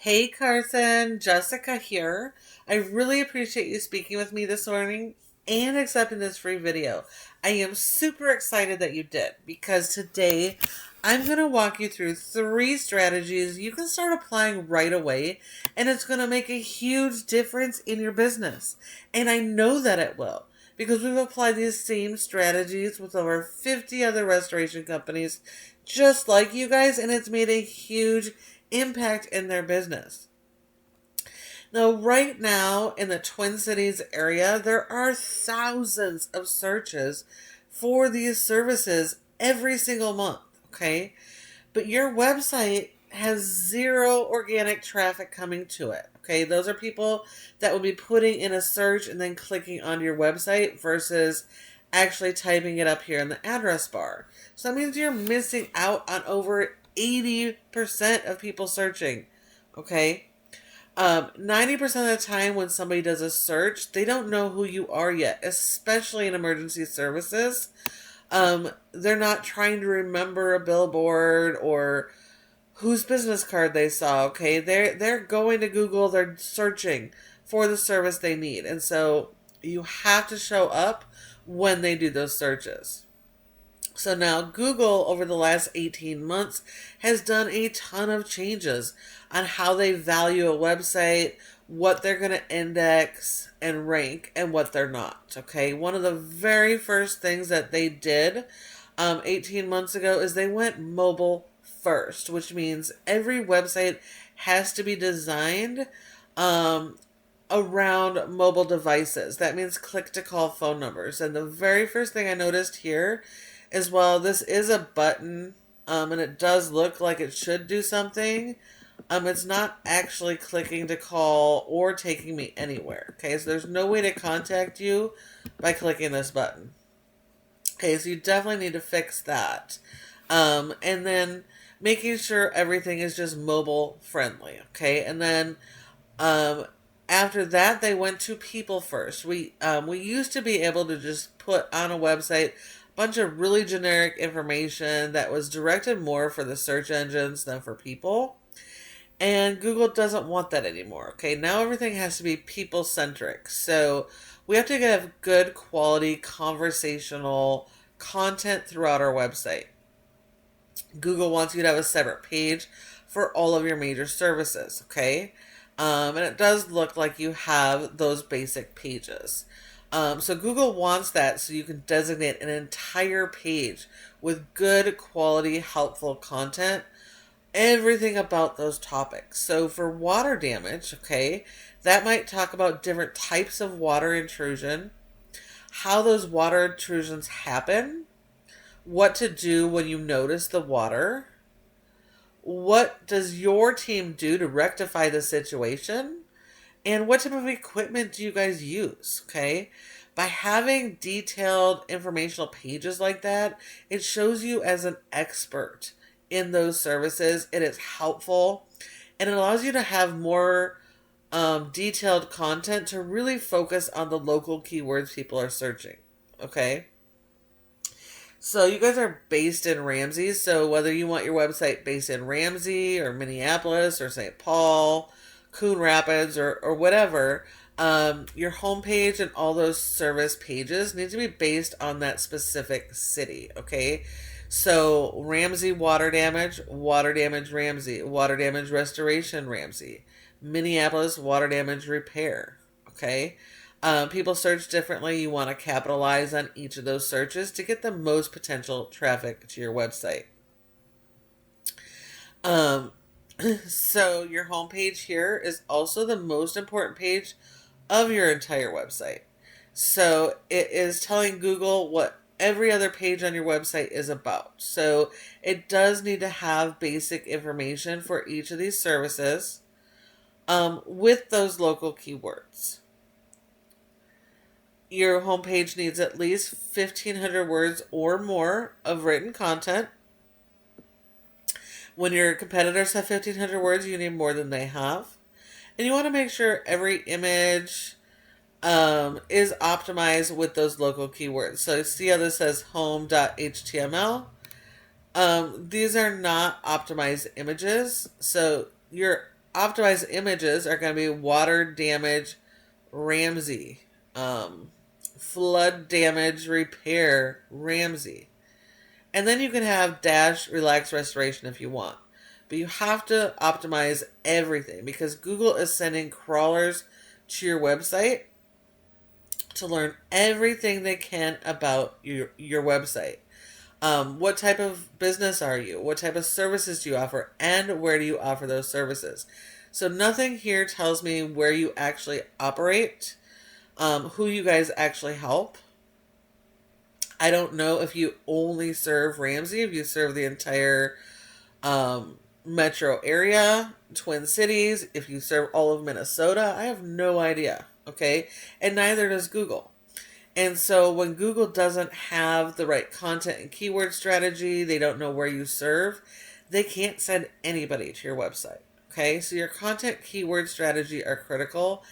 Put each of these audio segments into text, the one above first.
Hey Carson, Jessica here. I really appreciate you speaking with me this morning and accepting this free video. I am super excited that you did because today I'm going to walk you through 3 strategies you can start applying right away, and it's going to make a huge difference in your business. And I know that it will because we've applied these same strategies with over 50 other restoration companies just like you guys, and it's made a huge impact in their business. Now, right now in the Twin Cities area, there are thousands of searches for these services every single month, okay? But your website has 0 organic traffic coming to it, okay? Those are people that would be putting in a search and then clicking onto your website versus actually typing it up here in the address bar. So that means you're missing out on over 80% of people searching, okay? 90% of the time when somebody does a search, they don't know who you are yet, especially in emergency services. They're not trying to remember a billboard or whose business card they saw, okay? They're going to Google, they're searching for the service they need. And so you have to show up when they do those searches. So now Google over the last 18 months has done a ton of changes on how they value a website, what they're going to index and rank, and what they're not. Okay, one of the very first things that they did 18 months ago is they went mobile first, which means every website has to be designed around mobile devices. That means click-to-call phone numbers. And the very first thing I noticed here is, well, this is a button, and it does look like it should do something. It's not actually clicking to call or taking me anywhere. Okay, so there's no way to contact you by clicking this button. Okay, so you definitely need to fix that. And then making sure everything is just mobile friendly. Okay, and then after that, they went to people first. We used to be able to just put on a website a bunch of really generic information that was directed more for the search engines than for people. And Google doesn't want that anymore. Okay, now everything has to be people-centric. So we have to have good quality conversational content throughout our website. Google wants you to have a separate page for all of your major services, okay? And it does look like you have those basic pages. So Google wants that so you can designate an entire page with good quality, helpful content, everything about those topics. So for water damage, okay, that might talk about different types of water intrusion, how those water intrusions happen, what to do when you notice the water, what does your team do to rectify the situation, and what type of equipment do you guys use, okay? By having detailed informational pages like that, it shows you as an expert in those services. It is helpful, and it allows you to have more detailed content to really focus on the local keywords people are searching, okay? So you guys are based in Ramsey, so whether you want your website based in Ramsey or Minneapolis or St. Paul, Coon Rapids, or whatever, your homepage and all those service pages need to be based on that specific city, okay? So Ramsey water damage Ramsey, water damage restoration Ramsey, Minneapolis water damage repair, okay? People search differently. You want to capitalize on each of those searches to get the most potential traffic to your website. So your homepage here is also the most important page of your entire website. So it is telling Google what every other page on your website is about. So it does need to have basic information for each of these services with those local keywords. Your homepage needs at least 1,500 words or more of written content. When your competitors have 1,500 words, you need more than they have. And you want to make sure every image is optimized with those local keywords. So see how this says home.html? These are not optimized images. So your optimized images are going to be water damage Ramsey, flood damage repair Ramsey. And then you can have dash relax restoration if you want. But you have to optimize everything because Google is sending crawlers to your website to learn everything they can about your website. What type of business are you? What type of services do you offer? And where do you offer those services? So nothing here tells me where you actually operate, who you guys actually help. I don't know if you only serve Ramsey, if you serve the entire metro area, Twin Cities, if you serve all of Minnesota. I have no idea, okay? And neither does Google. And so when Google doesn't have the right content and keyword strategy, they don't know where you serve, they can't send anybody to your website, okay? So your content keyword strategy are critical.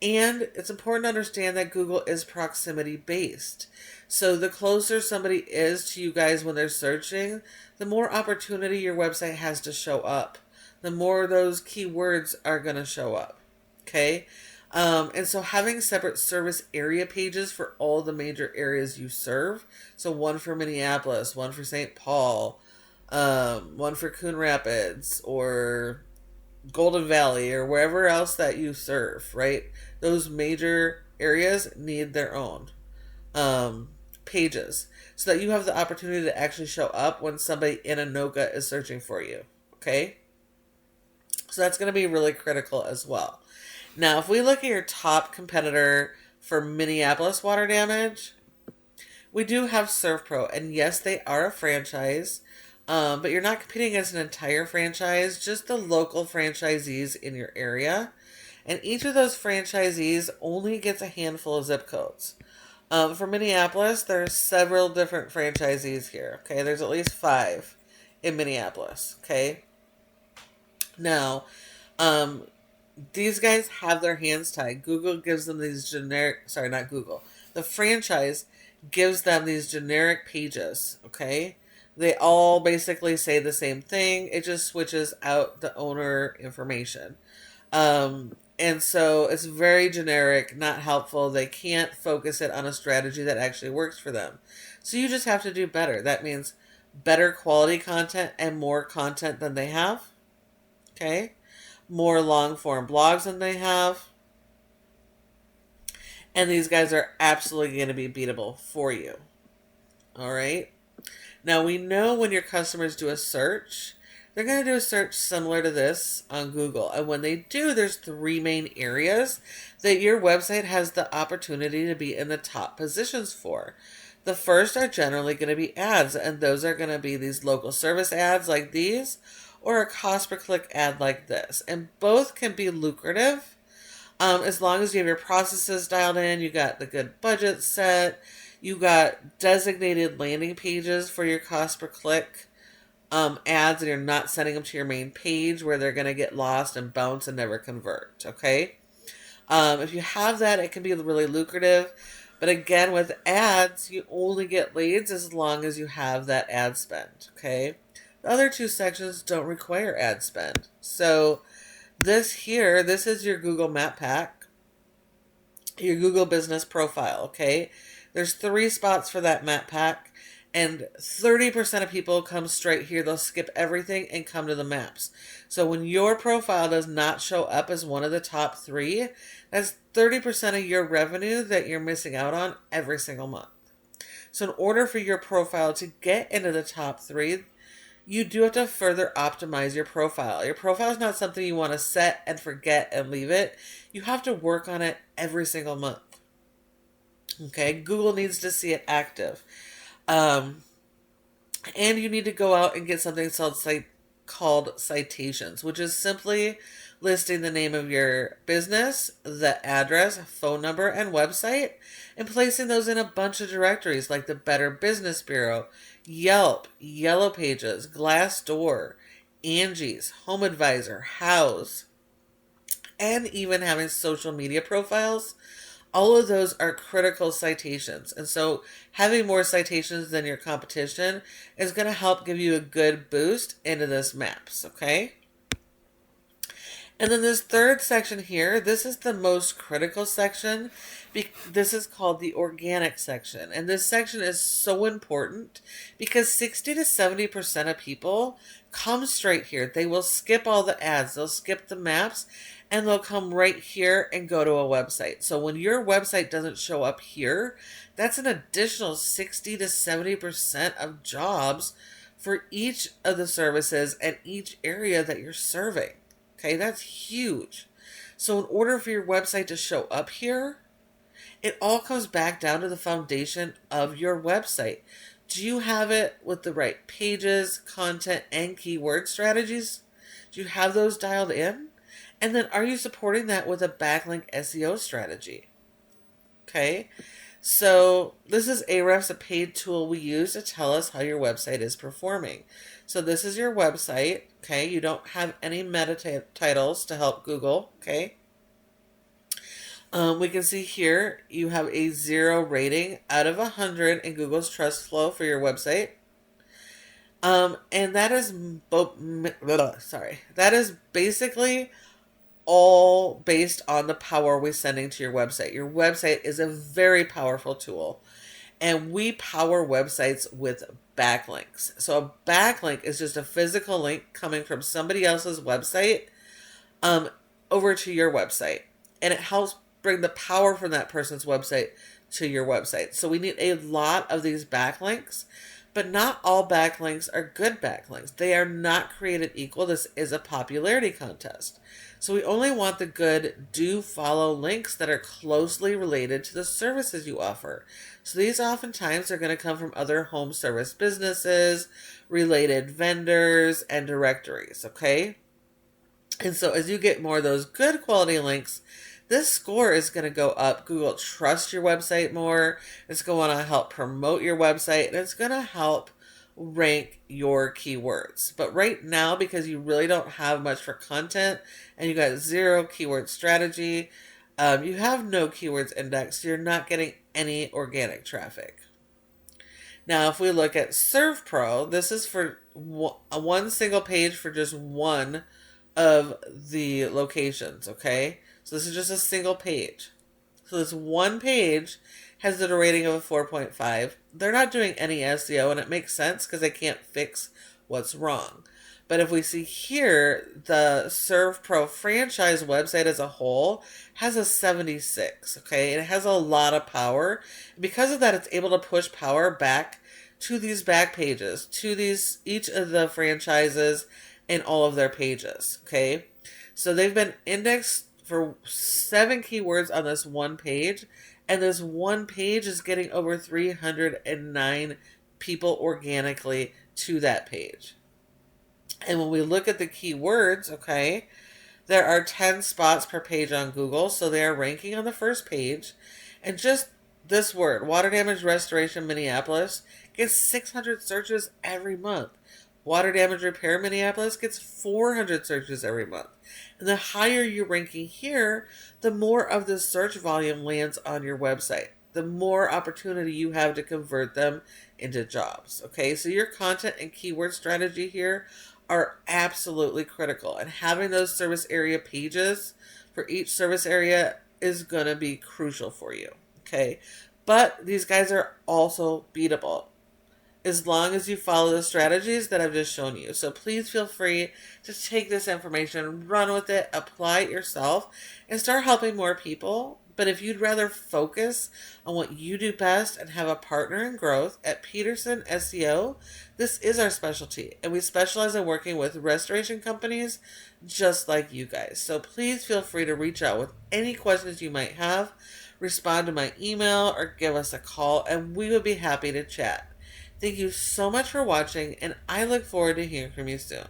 And it's important to understand that Google is proximity based. So the closer somebody is to you guys when they're searching, the more opportunity your website has to show up. The more those keywords are going to show up. Okay? And so having separate service area pages for all the major areas you serve. So one for Minneapolis, one for St. Paul, one for Coon Rapids, or Golden Valley, or wherever else that you serve, right? Those major areas need their own pages so that you have the opportunity to actually show up when somebody in Anoka is searching for you, okay? So that's going to be really critical as well. Now, if we look at your top competitor for Minneapolis water damage, we do have SERVPRO, and yes, they are a franchise, but you're not competing against an entire franchise, just the local franchisees in your area. And each of those franchisees only gets a handful of zip codes. For Minneapolis, there's several different franchisees here. Okay, there's at least 5 in Minneapolis. Okay, now these guys have their hands tied. Google gives them these generic. Sorry, not Google. The franchise gives them these generic pages. Okay, they all basically say the same thing. It just switches out the owner information. And so it's very generic, not helpful. They can't focus it on a strategy that actually works for them. So you just have to do better. That means better quality content and more content than they have. Okay? More long form blogs than they have. And these guys are absolutely going to be beatable for you. All right? Now we know when your customers do a search, they're going to do a search similar to this on Google. And when they do, there's 3 main areas that your website has the opportunity to be in the top positions for. The first are generally going to be ads, and those are going to be these local service ads like these, or a cost per click ad like this. And both can be lucrative as long as you have your processes dialed in, you got the good budget set, you got designated landing pages for your cost per click ads, and you're not sending them to your main page where they're going to get lost and bounce and never convert, okay? If you have that, it can be really lucrative. But again, with ads, you only get leads as long as you have that ad spend, okay? The other 2 sections don't require ad spend. So this is your Google Map Pack, your Google Business Profile, okay? There's 3 spots for that Map Pack. And 30% of people come straight here. They'll skip everything and come to the maps. So when your profile does not show up as one of the top 3, that's 30% of your revenue that you're missing out on every single month. So in order for your profile to get into the top 3, you do have to further optimize your profile. Your profile is not something you want to set and forget and leave it. You have to work on it every single month. Okay, Google needs to see it active. And you need to go out and get something called Citations, which is simply listing the name of your business, the address, phone number, and website, and placing those in a bunch of directories like the Better Business Bureau, Yelp, Yellow Pages, Glassdoor, Angie's, Home Advisor, House, and even having social media profiles. All of those are critical citations. And so having more citations than your competition is going to help give you a good boost into this maps, okay? And then this third section here, this is the most critical section. This is called the organic section. And this section is so important because 60 to 70% of people come straight here. They will skip all the ads, they'll skip the maps, and they'll come right here and go to a website. So when your website doesn't show up here, that's an additional 60 to 70% of jobs for each of the services and each area that you're serving. Okay, that's huge. So in order for your website to show up here, it all comes back down to the foundation of your website. Do you have it with the right pages, content, and keyword strategies? Do you have those dialed in? And then are you supporting that with a backlink SEO strategy? Okay, so this is Ahrefs, a paid tool we use to tell us how your website is performing. So this is your website, okay? You don't have any meta titles to help Google, okay? We can see here you have a 0 rating out of 100 in Google's trust flow for your website. And that is that is basically all based on the power we're sending to your website. Your website is a very powerful tool, and we power websites with backlinks. So a backlink is just a physical link coming from somebody else's website over to your website, and it helps bring the power from that person's website to your website. So we need a lot of these backlinks, but not all backlinks are good backlinks. They are not created equal. This is a popularity contest. So we only want the good do follow links that are closely related to the services you offer. So these oftentimes are going to come from other home service businesses, related vendors, and directories, okay? And so as you get more of those good quality links, this score is going to go up. Google trusts your website more. It's going to help promote your website, and it's going to help rank your keywords. But right now, because you really don't have much for content and you got 0 keyword strategy, you have no keywords indexed, so you're not getting any organic traffic. Now, if we look at SERVPRO, this is for one single page for just one of the locations, okay? So this is just a single page. So this one page has a rating of a 4.5. They're not doing any SEO, and it makes sense because they can't fix what's wrong. But if we see here, the SERVPRO franchise website as a whole has a 76, okay? And it has a lot of power. Because of that, it's able to push power back to these back pages, to each of the franchises and all of their pages, okay? So they've been indexed for 7 keywords on this one page, and this one page is getting over 309 people organically to that page. And when we look at the keywords, okay, there are 10 spots per page on Google, so they are ranking on the first page. And just this word, water damage restoration Minneapolis, gets 600 searches every month. Water damage repair Minneapolis gets 400 searches every month. And the higher you're ranking here, the more of the search volume lands on your website. The more opportunity you have to convert them into jobs. Okay, so your content and keyword strategy here are absolutely critical. And having those service area pages for each service area is going to be crucial for you. Okay, but these guys are also beatable as long as you follow the strategies that I've just shown you. So please feel free to take this information, run with it, apply it yourself, and start helping more people. But if you'd rather focus on what you do best and have a partner in growth at Peterson SEO, this is our specialty. And we specialize in working with restoration companies just like you guys. So please feel free to reach out with any questions you might have, respond to my email, or give us a call, and we would be happy to chat. Thank you so much for watching, and I look forward to hearing from you soon.